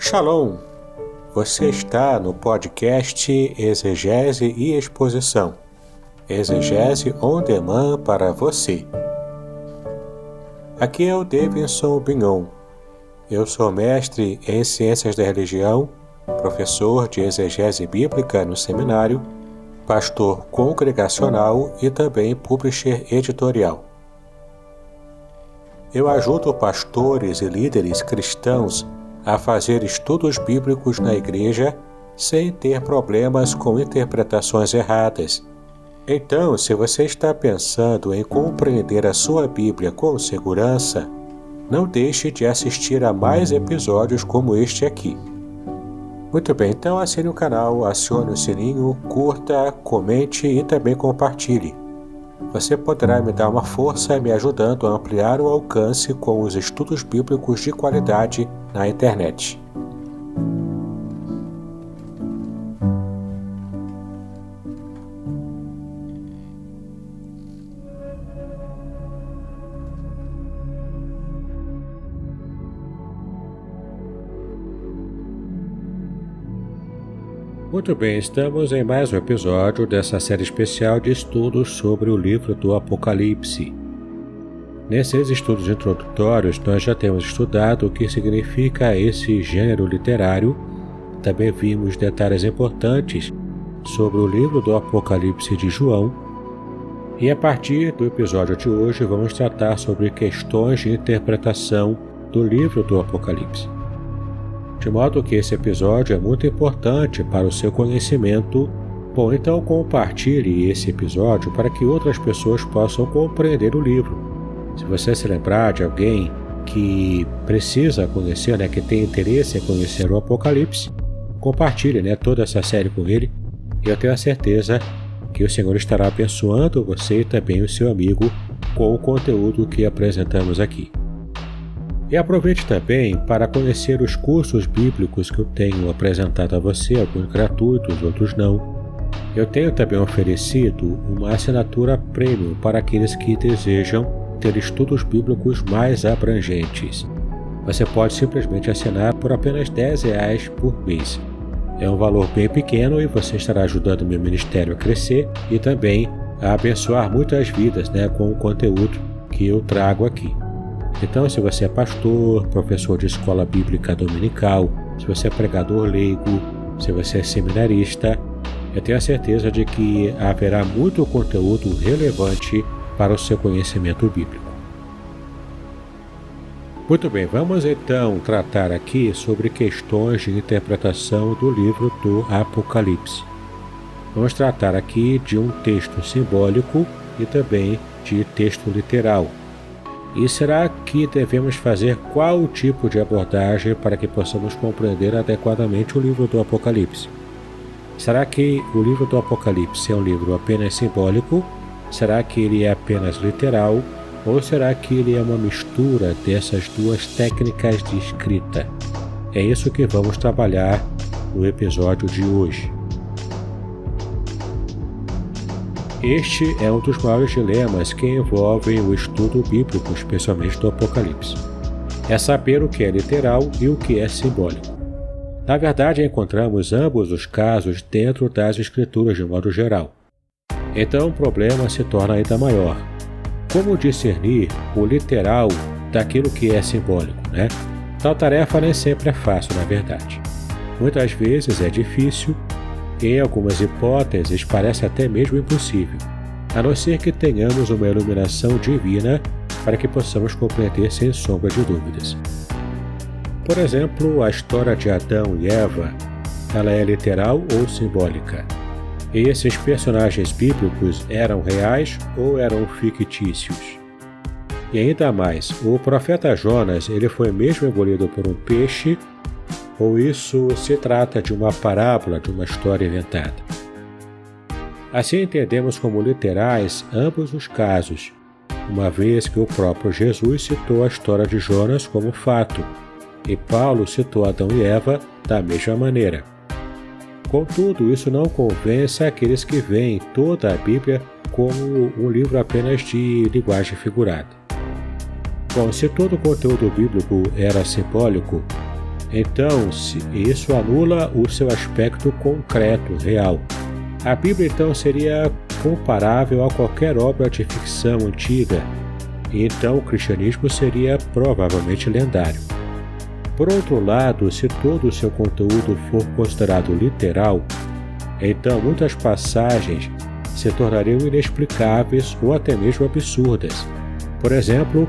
Shalom! Você está no podcast Exegese e Exposição. Exegese on demand para você. Aqui é o Davidson Bignon. Eu sou mestre em Ciências da Religião, professor de Exegese Bíblica no seminário, pastor congregacional e também publisher editorial. Eu ajudo pastores e líderes cristãos a fazer estudos bíblicos na igreja sem ter problemas com interpretações erradas. Então, se você está pensando em compreender a sua Bíblia com segurança, não deixe de assistir a mais episódios como este aqui. Muito bem, então assine o canal, acione o sininho, curta, comente e também compartilhe. Você poderá me dar uma força me ajudando a ampliar o alcance com os estudos bíblicos de qualidade na internet. Muito bem, estamos em mais um episódio dessa série especial de estudos sobre o livro do Apocalipse. Nesses estudos introdutórios, nós já temos estudado o que significa esse gênero literário, também vimos detalhes importantes sobre o livro do Apocalipse de João, e a partir do episódio de hoje vamos tratar sobre questões de interpretação do livro do Apocalipse. De modo que esse episódio é muito importante para o seu conhecimento. Bom, então compartilhe esse episódio para que outras pessoas possam compreender o livro. Se você se lembrar de alguém que precisa conhecer, que tem interesse em conhecer o Apocalipse, compartilhe toda essa série com ele, e eu tenho a certeza que o Senhor estará abençoando você e também o seu amigo com o conteúdo que apresentamos aqui. E aproveite também para conhecer os cursos bíblicos que eu tenho apresentado a você, alguns gratuitos, outros não. Eu tenho também oferecido uma assinatura premium para aqueles que desejam ter estudos bíblicos mais abrangentes. Você pode simplesmente assinar por apenas R$10 por mês. É um valor bem pequeno e você estará ajudando o meu ministério a crescer e também a abençoar muitas vidas com o conteúdo que eu trago aqui. Então, se você é pastor, professor de escola bíblica dominical, se você é pregador leigo, se você é seminarista, eu tenho a certeza de que haverá muito conteúdo relevante para o seu conhecimento bíblico. Muito bem, vamos então tratar aqui sobre questões de interpretação do livro do Apocalipse. Vamos tratar aqui de um texto simbólico e também de texto literal. E será que devemos fazer qual tipo de abordagem para que possamos compreender adequadamente o livro do Apocalipse? Será que o livro do Apocalipse é um livro apenas simbólico? Será que ele é apenas literal? Ou será que ele é uma mistura dessas duas técnicas de escrita? É isso que vamos trabalhar no episódio de hoje. Este é um dos maiores dilemas que envolvem o estudo bíblico, especialmente do Apocalipse. É saber o que é literal e o que é simbólico. Na verdade, encontramos ambos os casos dentro das Escrituras de modo geral. Então o problema se torna ainda maior. Como discernir o literal daquilo que é simbólico, Tal tarefa nem sempre é fácil, na verdade. Muitas vezes é difícil. Em algumas hipóteses parece até mesmo impossível, a não ser que tenhamos uma iluminação divina para que possamos compreender sem sombra de dúvidas. Por exemplo, a história de Adão e Eva, ela é literal ou simbólica? E esses personagens bíblicos eram reais ou eram fictícios? E ainda mais, o profeta Jonas, ele foi mesmo engolido por um peixe? Ou isso se trata de uma parábola, de uma história inventada? Assim entendemos como literais ambos os casos, uma vez que o próprio Jesus citou a história de Jonas como fato, e Paulo citou Adão e Eva da mesma maneira. Contudo, isso não convence aqueles que veem toda a Bíblia como um livro apenas de linguagem figurada. Bom, se todo o conteúdo bíblico era simbólico, Então, isso anula o seu aspecto concreto, real. A Bíblia, então, seria comparável a qualquer obra de ficção antiga, e então o cristianismo seria provavelmente lendário. Por outro lado, se todo o seu conteúdo for considerado literal, então muitas passagens se tornariam inexplicáveis ou até mesmo absurdas. Por exemplo,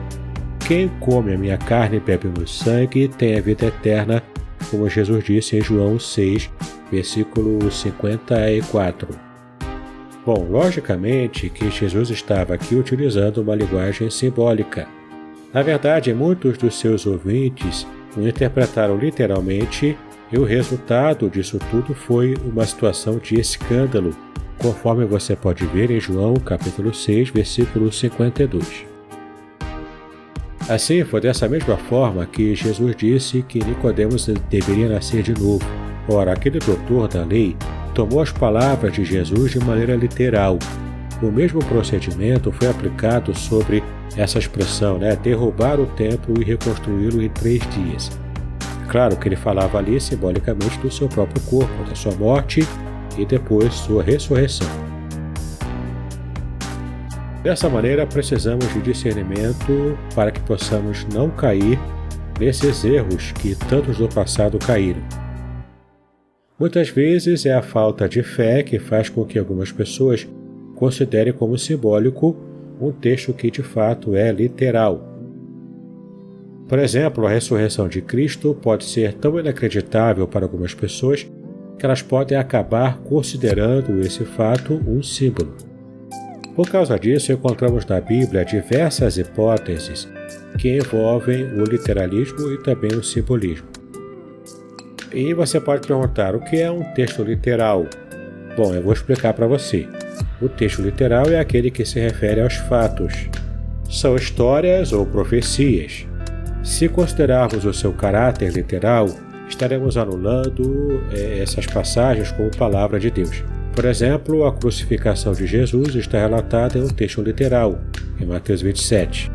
quem come a minha carne e bebe o meu sangue tem a vida eterna, como Jesus disse em João 6, versículo 54. Bom, logicamente que Jesus estava aqui utilizando uma linguagem simbólica. Na verdade, muitos dos seus ouvintes o interpretaram literalmente e o resultado disso tudo foi uma situação de escândalo, conforme você pode ver em João capítulo 6, versículo 52. Assim, foi dessa mesma forma que Jesus disse que Nicodemos deveria nascer de novo. Ora, aquele doutor da lei tomou as palavras de Jesus de maneira literal. O mesmo procedimento foi aplicado sobre essa expressão, derrubar o templo e reconstruí-lo em 3 dias. Claro que ele falava ali simbolicamente do seu próprio corpo, da sua morte e depois sua ressurreição. Dessa maneira, precisamos de discernimento para que possamos não cair nesses erros que tantos do passado caíram. Muitas vezes é a falta de fé que faz com que algumas pessoas considerem como simbólico um texto que de fato é literal. Por exemplo, a ressurreição de Cristo pode ser tão inacreditável para algumas pessoas que elas podem acabar considerando esse fato um símbolo. Por causa disso, encontramos na Bíblia diversas hipóteses que envolvem o literalismo e também o simbolismo. E você pode perguntar, o que é um texto literal? Bom, eu vou explicar para você. O texto literal é aquele que se refere aos fatos. São histórias ou profecias. Se considerarmos o seu caráter literal, estaremos anulando essas passagens como palavra de Deus. Por exemplo, a crucificação de Jesus está relatada em um texto literal, em Mateus 27.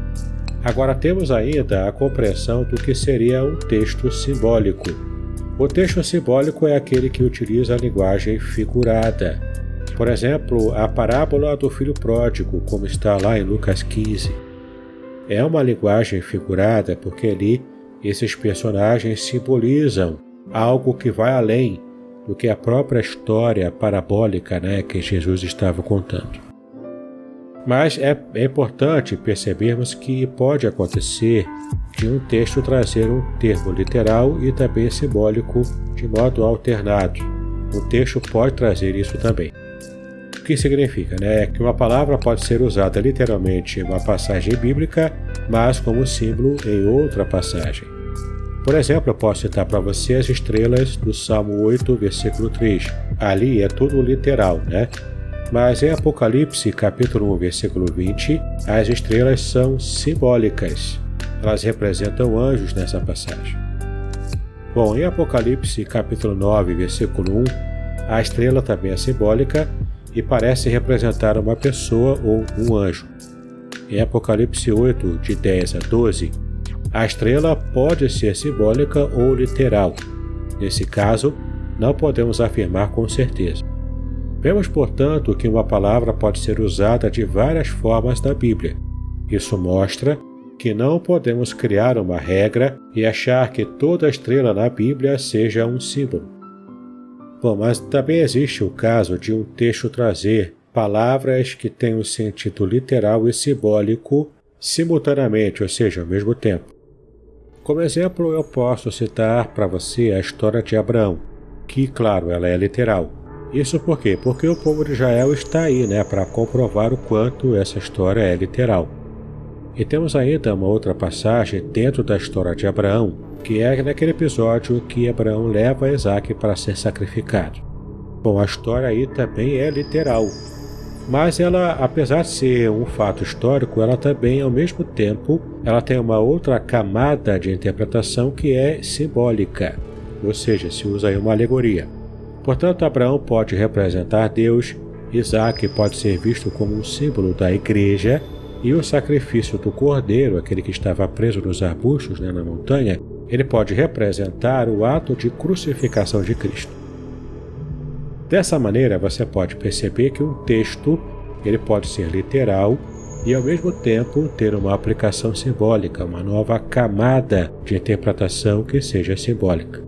Agora temos ainda a compreensão do que seria um texto simbólico. O texto simbólico é aquele que utiliza a linguagem figurada. Por exemplo, a parábola do filho pródigo, como está lá em Lucas 15. É uma linguagem figurada porque ali esses personagens simbolizam algo que vai além do que a própria história parabólica que Jesus estava contando. Mas é importante percebermos que pode acontecer de um texto trazer um termo literal e também simbólico de modo alternado. O texto pode trazer isso também. O que significa, que uma palavra pode ser usada literalmente em uma passagem bíblica, mas como símbolo em outra passagem. Por exemplo, eu posso citar para você as estrelas do Salmo 8, versículo 3. Ali é tudo literal, Mas em Apocalipse, capítulo 1, versículo 20, as estrelas são simbólicas. Elas representam anjos nessa passagem. Bom, em Apocalipse, capítulo 9, versículo 1, a estrela também é simbólica e parece representar uma pessoa ou um anjo. Em Apocalipse 8, de 10 a 12, a estrela pode ser simbólica ou literal. Nesse caso, não podemos afirmar com certeza. Vemos, portanto, que uma palavra pode ser usada de várias formas na Bíblia. Isso mostra que não podemos criar uma regra e achar que toda estrela na Bíblia seja um símbolo. Bom, mas também existe o caso de um texto trazer palavras que têm um sentido literal e simbólico simultaneamente, ou seja, ao mesmo tempo. Como exemplo, eu posso citar para você a história de Abraão, que, claro, ela é literal. Isso por quê? Porque o povo de Israel está aí, para comprovar o quanto essa história é literal. E temos ainda uma outra passagem dentro da história de Abraão, que é naquele episódio que Abraão leva Isaque para ser sacrificado. Bom, a história aí também é literal. Mas ela, apesar de ser um fato histórico, ela também, ao mesmo tempo, ela tem uma outra camada de interpretação que é simbólica, ou seja, se usa aí uma alegoria. Portanto, Abraão pode representar Deus, Isaque pode ser visto como um símbolo da igreja, e o sacrifício do cordeiro, aquele que estava preso nos arbustos na montanha, ele pode representar o ato de crucificação de Cristo. Dessa maneira, você pode perceber que um texto ele pode ser literal e, ao mesmo tempo, ter uma aplicação simbólica, uma nova camada de interpretação que seja simbólica.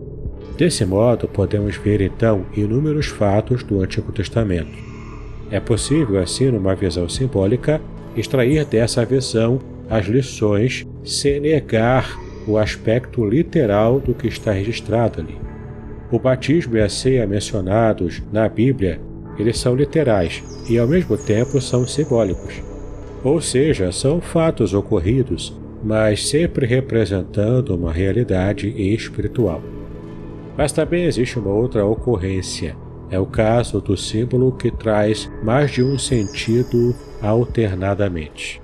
Desse modo, podemos ver, então, inúmeros fatos do Antigo Testamento. É possível, assim, numa visão simbólica, extrair dessa visão as lições sem negar o aspecto literal do que está registrado ali. O batismo e a ceia mencionados na Bíblia, eles são literais e, ao mesmo tempo, são simbólicos. Ou seja, são fatos ocorridos, mas sempre representando uma realidade espiritual. Mas também existe uma outra ocorrência. É o caso do símbolo que traz mais de um sentido alternadamente.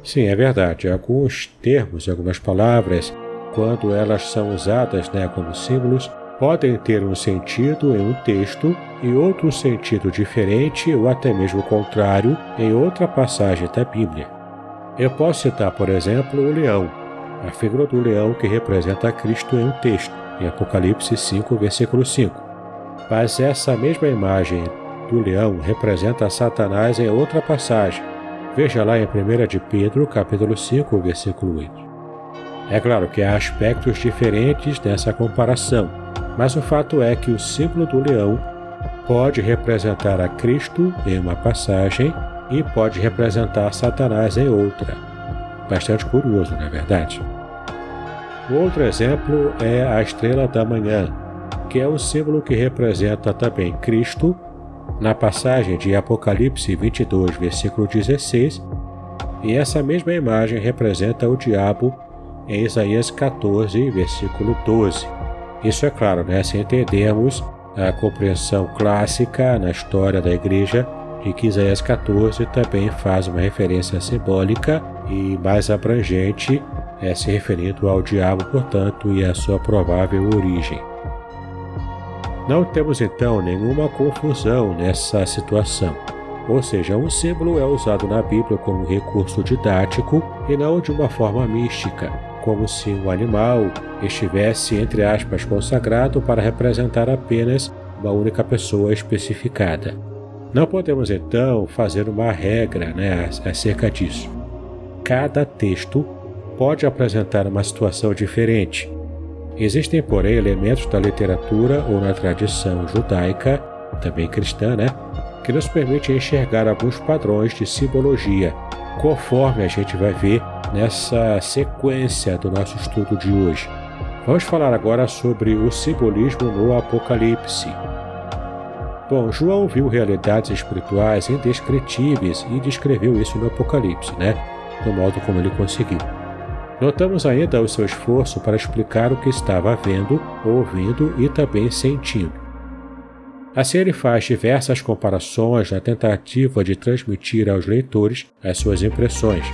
Sim, é verdade. Alguns termos, algumas palavras, quando elas são usadas como símbolos, podem ter um sentido em um texto e outro sentido diferente ou até mesmo o contrário em outra passagem da Bíblia. Eu posso citar, por exemplo, o leão, a figura do leão que representa Cristo em um texto, em Apocalipse 5, versículo 5. Mas essa mesma imagem do leão representa Satanás em outra passagem. Veja lá em 1 de Pedro, capítulo 5, versículo 8. É claro que há aspectos diferentes dessa comparação, mas o fato é que o símbolo do leão pode representar a Cristo em uma passagem e pode representar Satanás em outra. Bastante curioso, não é verdade? O outro exemplo é a estrela da manhã, que é o símbolo que representa também Cristo na passagem de Apocalipse 22, versículo 16, e essa mesma imagem representa o diabo em Isaías 14, versículo 12. Isso é claro, se entendermos a compreensão clássica na história da igreja de que Isaías 14 também faz uma referência simbólica e mais abrangente, se referindo ao diabo, portanto, e à sua provável origem. Não temos então nenhuma confusão nessa situação, ou seja, um símbolo é usado na Bíblia como recurso didático e não de uma forma mística, como se um animal estivesse, entre aspas, consagrado para representar apenas uma única pessoa especificada. Não podemos então fazer uma regra acerca disso. Cada texto pode apresentar uma situação diferente. Existem, porém, elementos da literatura ou na tradição judaica, também cristã, que nos permitem enxergar alguns padrões de simbologia, conforme a gente vai ver nessa sequência do nosso estudo de hoje. Vamos falar agora sobre o simbolismo no Apocalipse. Bom, João viu realidades espirituais indescritíveis e descreveu isso no Apocalipse, do modo como ele conseguiu. Notamos ainda o seu esforço para explicar o que estava vendo, ouvindo e também sentindo. Assim ele faz diversas comparações na tentativa de transmitir aos leitores as suas impressões.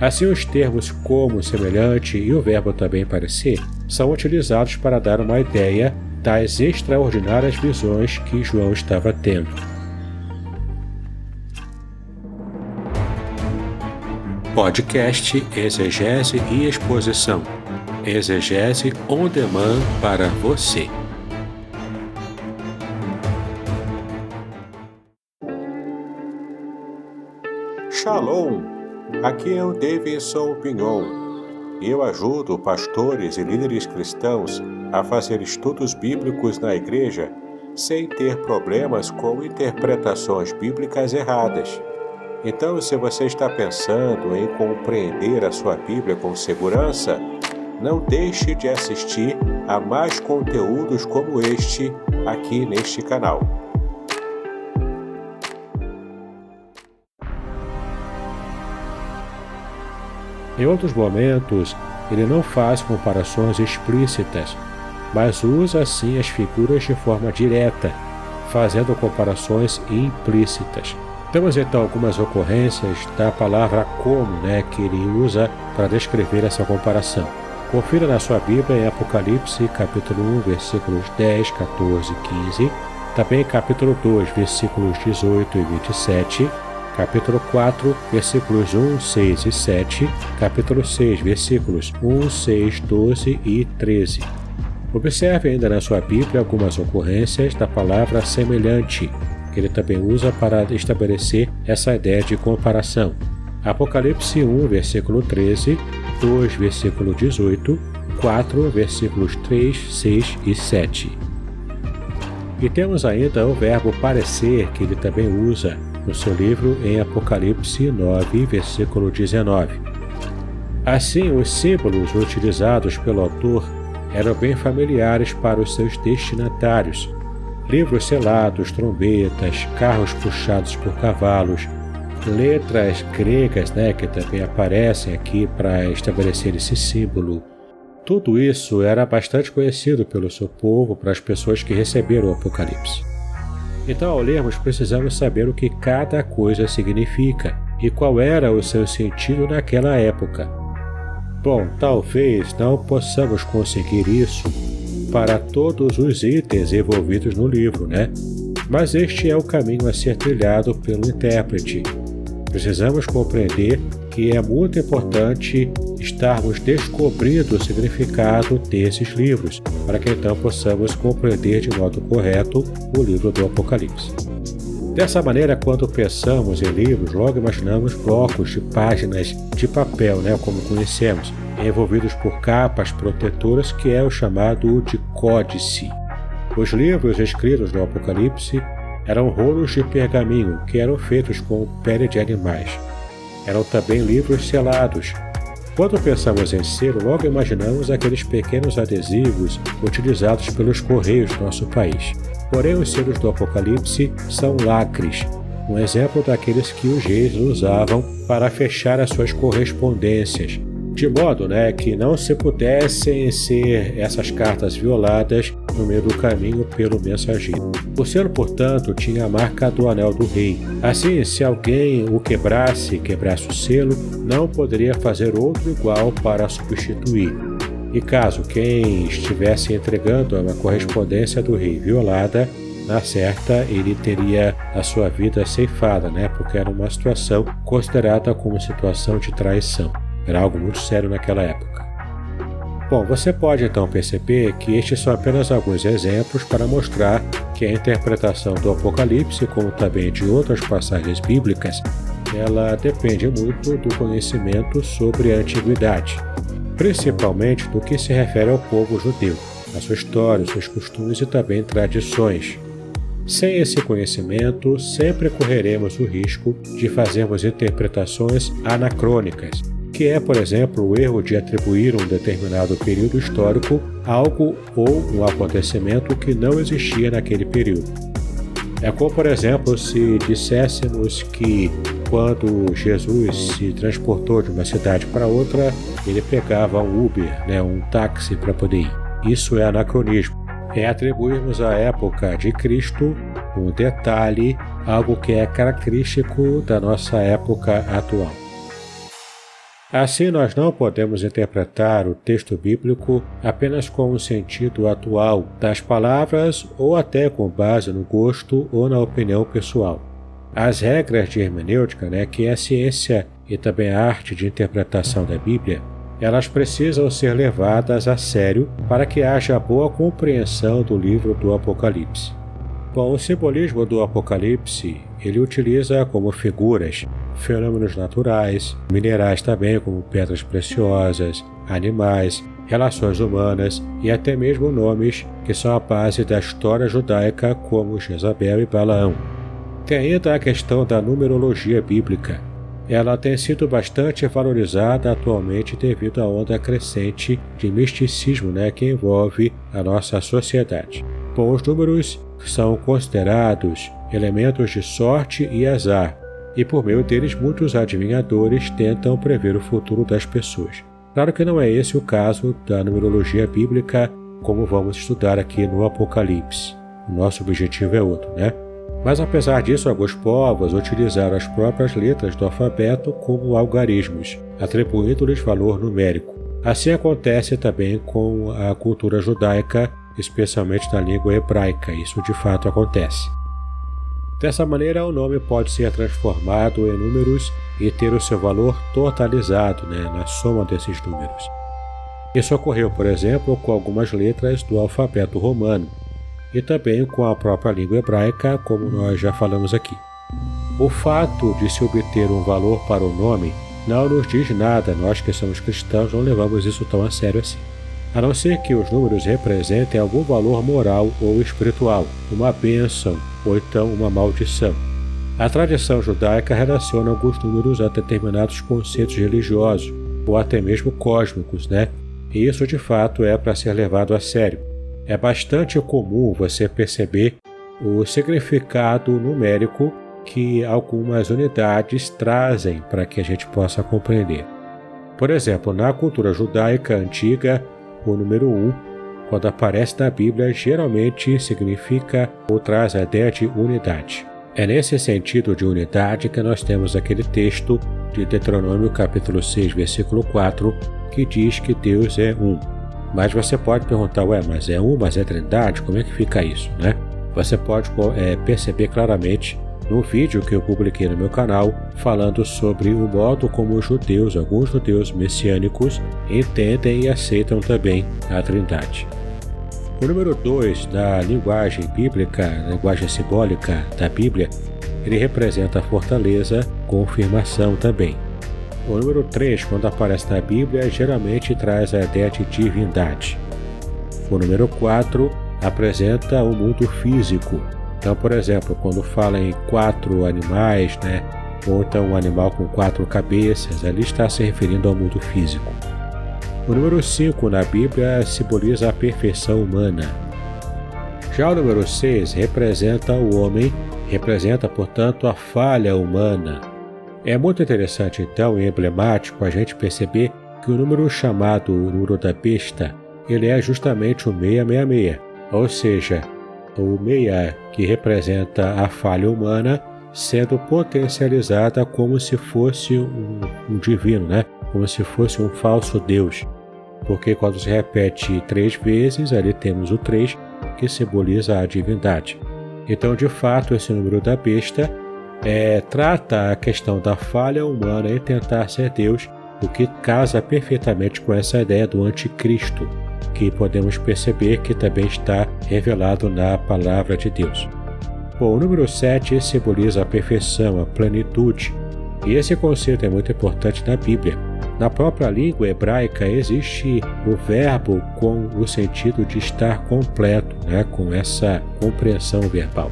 Assim os termos como, semelhante e o verbo também parecer são utilizados para dar uma ideia das extraordinárias visões que João estava tendo. Podcast Exegese e Exposição. Exegese on demand para você. Shalom! Aqui é o Davidson Pignon. Eu ajudo pastores e líderes cristãos a fazer estudos bíblicos na igreja sem ter problemas com interpretações bíblicas erradas. Então, se você está pensando em compreender a sua Bíblia com segurança, não deixe de assistir a mais conteúdos como este aqui neste canal. Em outros momentos, ele não faz comparações explícitas, mas usa assim as figuras de forma direta, fazendo comparações implícitas. Temos então algumas ocorrências da palavra como, que ele usa para descrever essa comparação. Confira na sua Bíblia em Apocalipse, capítulo 1, versículos 10, 14 e 15, também capítulo 2, versículos 18 e 27, capítulo 4, versículos 1, 6 e 7, capítulo 6, versículos 1, 6, 12 e 13. Observe ainda na sua Bíblia algumas ocorrências da palavra semelhante, que ele também usa para estabelecer essa ideia de comparação. Apocalipse 1, versículo 13, 2, versículo 18, 4, versículos 3, 6 e 7. E temos ainda o verbo parecer, que ele também usa no seu livro em Apocalipse 9, versículo 19. Assim, os símbolos utilizados pelo autor eram bem familiares para os seus destinatários. Livros selados, trombetas, carros puxados por cavalos, letras gregas, que também aparecem aqui para estabelecer esse símbolo. Tudo isso era bastante conhecido pelo seu povo, para as pessoas que receberam o Apocalipse. Então, ao lermos, precisamos saber o que cada coisa significa e qual era o seu sentido naquela época. Bom, talvez não possamos conseguir isso para todos os itens envolvidos no livro, Mas este é o caminho a ser trilhado pelo intérprete. Precisamos compreender que é muito importante estarmos descobrindo o significado desses livros, para que então possamos compreender de modo correto o livro do Apocalipse. Dessa maneira, quando pensamos em livros, logo imaginamos blocos de páginas de papel, como conhecemos, envolvidos por capas protetoras, que é o chamado de códice. Os livros escritos no Apocalipse eram rolos de pergaminho que eram feitos com pele de animais. Eram também livros selados. Quando pensamos em selo, logo imaginamos aqueles pequenos adesivos utilizados pelos correios do nosso país. Porém, os selos do Apocalipse são lacres, um exemplo daqueles que os reis usavam para fechar as suas correspondências, de modo que não se pudessem ser essas cartas violadas no meio do caminho pelo mensageiro. O selo, portanto, tinha a marca do anel do rei. Assim, se alguém o quebrasse o selo, não poderia fazer outro igual para substituir. E caso quem estivesse entregando uma correspondência do rei violada, na certa ele teria a sua vida ceifada, porque era uma situação considerada como situação de traição. Era algo muito sério naquela época. Bom, você pode então perceber que estes são apenas alguns exemplos para mostrar que a interpretação do Apocalipse, como também de outras passagens bíblicas, ela depende muito do conhecimento sobre a antiguidade, principalmente do que se refere ao povo judeu, a sua história, seus costumes e também tradições. Sem esse conhecimento, sempre correremos o risco de fazermos interpretações anacrônicas, que é, por exemplo, o erro de atribuir um determinado período histórico a algo ou um acontecimento que não existia naquele período. É como, por exemplo, se disséssemos que quando Jesus se transportou de uma cidade para outra, ele pegava um Uber, um táxi para poder ir. Isso é anacronismo. É atribuirmos à época de Cristo um detalhe, algo que é característico da nossa época atual. Assim, nós não podemos interpretar o texto bíblico apenas com o sentido atual das palavras ou até com base no gosto ou na opinião pessoal. As regras de hermenêutica, que é a ciência e também a arte de interpretação da Bíblia, elas precisam ser levadas a sério para que haja boa compreensão do livro do Apocalipse. Bom, o simbolismo do Apocalipse, ele utiliza como figuras fenômenos naturais, minerais também como pedras preciosas, animais, relações humanas e até mesmo nomes que são a base da história judaica como Jezabel e Balaão. Tem ainda a questão da numerologia bíblica. Ela tem sido bastante valorizada atualmente devido à onda crescente de misticismo que envolve a nossa sociedade. Bom, os números são considerados elementos de sorte e azar, e por meio deles muitos adivinhadores tentam prever o futuro das pessoas. Claro que não é esse o caso da numerologia bíblica, como vamos estudar aqui no Apocalipse. O nosso objetivo é outro, Mas apesar disso, alguns povos utilizaram as próprias letras do alfabeto como algarismos, atribuindo-lhes valor numérico. Assim acontece também com a cultura judaica, especialmente na língua hebraica. Isso de fato acontece. Dessa maneira, o nome pode ser transformado em números e ter o seu valor totalizado, na soma desses números. Isso ocorreu, por exemplo, com algumas letras do alfabeto romano e também com a própria língua hebraica, como nós já falamos aqui. O fato de se obter um valor para o nome não nos diz nada, nós que somos cristãos não levamos isso tão a sério assim. A não ser que os números representem algum valor moral ou espiritual, uma bênção ou então uma maldição. A tradição judaica relaciona alguns números a determinados conceitos religiosos ou até mesmo cósmicos, E isso de fato é para ser levado a sério. É bastante comum você perceber o significado numérico que algumas unidades trazem para que a gente possa compreender. Por exemplo, na cultura judaica antiga, o número 1, quando aparece na Bíblia, geralmente significa ou traz a ideia de unidade. É nesse sentido de unidade que nós temos aquele texto de Deuteronômio capítulo 6, versículo 4, que diz que Deus é um. Mas você pode perguntar, mas é um, mas é trindade? Como é que fica isso, Você pode perceber claramente no vídeo que eu publiquei no meu canal, falando sobre o modo como alguns judeus messiânicos, entendem e aceitam também a Trindade. O número 2 da linguagem bíblica, linguagem simbólica da Bíblia, ele representa a fortaleza, confirmação também. O número 3, quando aparece na Bíblia, geralmente traz a ideia de divindade. O número 4 apresenta o mundo físico. Então, por exemplo, quando fala em 4 animais, ou então um animal com 4 cabeças, ali está se referindo ao mundo físico. O número 5 na Bíblia simboliza a perfeição humana. Já o número 6 representa o homem, representa, portanto, a falha humana. É muito interessante, então, e emblemático a gente perceber que o número chamado o número da besta, ele é justamente o 666, ou seja, o 6 que representa a falha humana sendo potencializada como se fosse um divino, como se fosse um falso Deus. Porque quando se repete 3 vezes, ali temos o 3, que simboliza a divindade. Então, de fato, esse número da besta trata a questão da falha humana em tentar ser Deus, o que casa perfeitamente com essa ideia do anticristo, que podemos perceber que também está revelado na palavra de Deus. Bom, o número 7 simboliza a perfeição, a plenitude, e esse conceito é muito importante na Bíblia. Na própria língua hebraica existe o verbo com o sentido de estar completo, com essa compreensão verbal.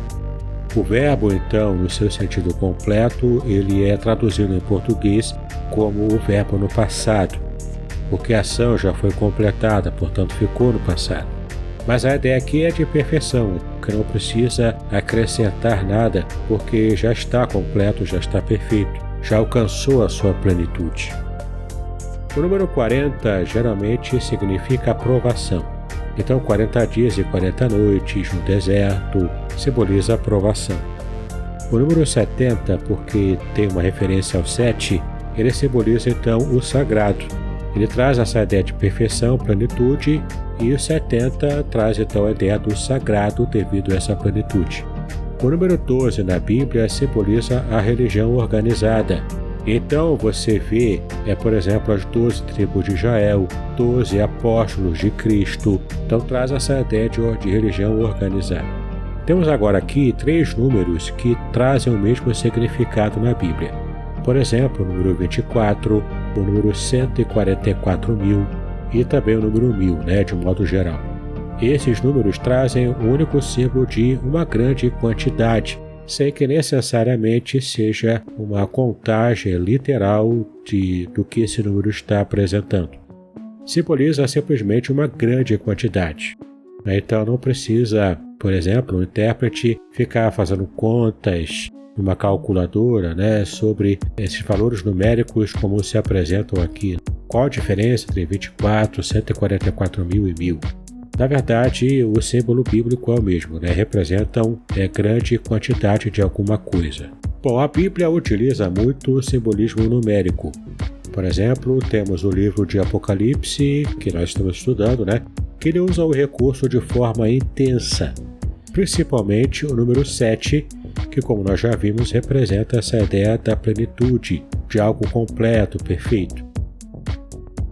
O verbo, então, no seu sentido completo, ele é traduzido em português como o verbo no passado, porque a ação já foi completada, portanto ficou no passado. Mas a ideia aqui é de perfeição, que não precisa acrescentar nada, porque já está completo, já está perfeito, já alcançou a sua plenitude. O número 40 geralmente significa aprovação. Então 40 dias e 40 noites no deserto simboliza aprovação. O número 70, porque tem uma referência ao 7, ele simboliza então o sagrado. Ele traz essa ideia de perfeição, plenitude, e o 70 traz então a ideia do sagrado devido a essa plenitude. O número 12 na Bíblia simboliza a religião organizada. Então você vê, por exemplo, as 12 tribos de Israel, 12 apóstolos de Cristo. Então traz essa ideia de religião organizada. Temos agora aqui 3 números que trazem o mesmo significado na Bíblia. Por exemplo, o número 24, o número 144.000 e também o número 1000, de um modo geral. Esses números trazem o único símbolo de uma grande quantidade, sem que necessariamente seja uma contagem literal do que esse número está apresentando. Simboliza simplesmente uma grande quantidade. Então não precisa, por exemplo, o intérprete ficar fazendo contas numa calculadora, sobre esses valores numéricos como se apresentam aqui. Qual a diferença entre 24, 144.000 e 1000? Na verdade, o símbolo bíblico é o mesmo, representam grande quantidade de alguma coisa. Bom, a Bíblia utiliza muito o simbolismo numérico. Por exemplo, temos o livro de Apocalipse, que nós estamos estudando, que ele usa o recurso de forma intensa. Principalmente o número 7, que, como nós já vimos, representa essa ideia da plenitude, de algo completo, perfeito.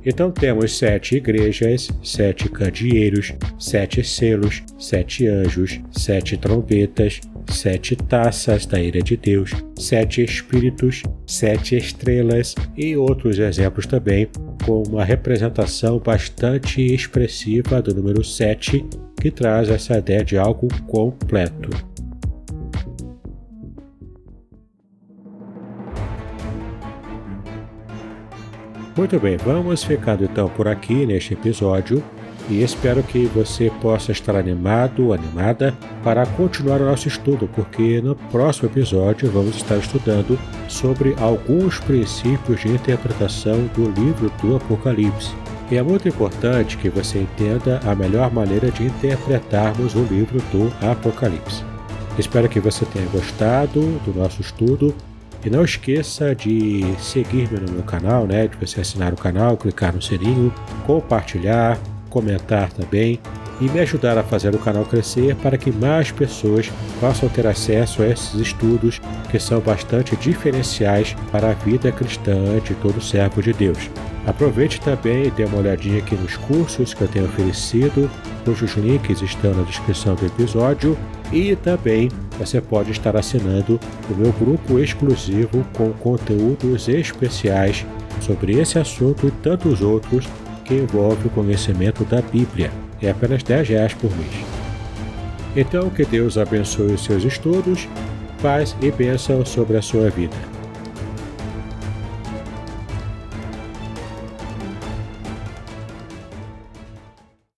Então temos 7 igrejas, 7 candeeiros, 7 selos, 7 anjos, 7 trombetas, 7 taças da ira de Deus, 7 espíritos, 7 estrelas e outros exemplos também, com uma representação bastante expressiva do número 7, que traz essa ideia de algo completo. Muito bem, vamos ficando então por aqui neste episódio e espero que você possa estar animado, animada para continuar o nosso estudo, porque no próximo episódio vamos estar estudando sobre alguns princípios de interpretação do livro do Apocalipse. E é muito importante que você entenda a melhor maneira de interpretarmos o livro do Apocalipse. Espero que você tenha gostado do nosso estudo. E não esqueça de seguir-me no meu canal, de você assinar o canal, clicar no sininho, compartilhar, comentar também e me ajudar a fazer o canal crescer para que mais pessoas possam ter acesso a esses estudos que são bastante diferenciais para a vida cristã de todo servo de Deus. Aproveite também e dê uma olhadinha aqui nos cursos que eu tenho oferecido, cujos links estão na descrição do episódio, e também você pode estar assinando o meu grupo exclusivo com conteúdos especiais sobre esse assunto e tantos outros que envolvem o conhecimento da Bíblia. É apenas R$10 por mês. Então, que Deus abençoe os seus estudos, paz e bênção sobre a sua vida.